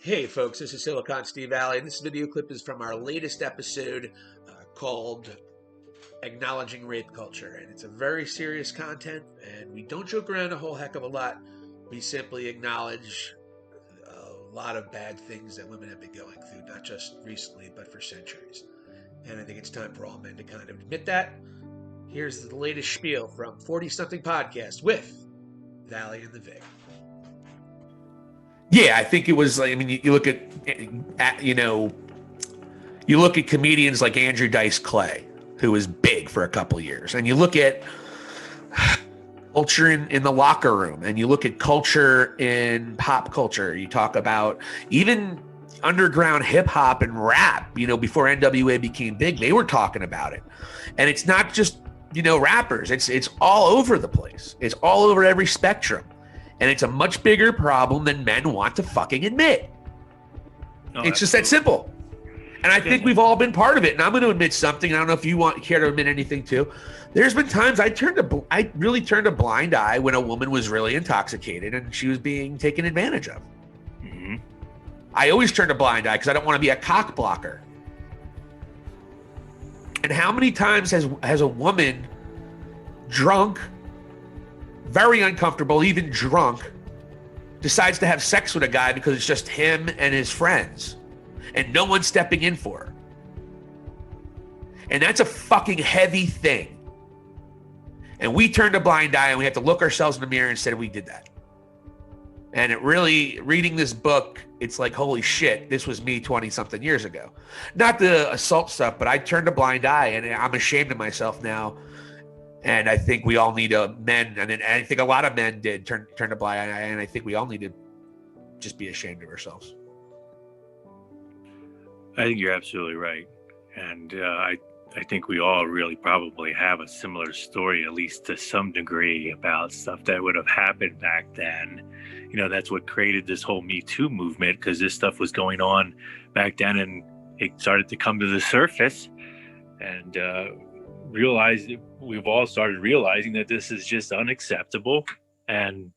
Hey folks, this is Silicon Steve Alley, and this video clip is from our latest episode called Acknowledging Rape Culture. And it's a very serious content, and we don't joke around a whole heck of a lot. We simply acknowledge a lot of bad things that women have been going through, not just recently, but for centuries. And I think it's time for all men to kind of admit that. Here's the latest spiel from 40 Something Podcast with Valley and the Vic. Yeah, I think it was. I mean, you look at you look at comedians like Andrew Dice Clay, who was big for a couple of years, and you look at culture in the locker room, and you look at culture in pop culture. You talk about even underground hip hop and rap. Before NWA became big, they were talking about it, and it's not just rappers. It's all over the place. It's all over every spectrum. And it's a much bigger problem than men want to fucking admit. It's just that simple. And I think we've all been part of it. And I'm going to admit something. I don't know if you care to admit anything too. There's been times I really turned a blind eye when a woman was really intoxicated and she was being taken advantage of. Mm-hmm. I always turned a blind eye because I don't want to be a cock blocker. And how many times has a woman drunk, very uncomfortable, even drunk, decides to have sex with a guy because it's just him and his friends and no one's stepping in for her? And that's a fucking heavy thing. And we turned a blind eye and we have to look ourselves in the mirror and say we did that. And it really, reading this book, it's like, holy shit, this was me 20 something years ago. Not the assault stuff, but I turned a blind eye and I'm ashamed of myself now. And I think we all need men, and I think a lot of men did turn a blind eye, and I think we all need to just be ashamed of ourselves. I think you're absolutely right. And I think we all really probably have a similar story, at least to some degree, about stuff that would have happened back then. That's what created this whole Me Too movement, because this stuff was going on back then, and it started to come to the surface. And we've all started realizing that this is just unacceptable, and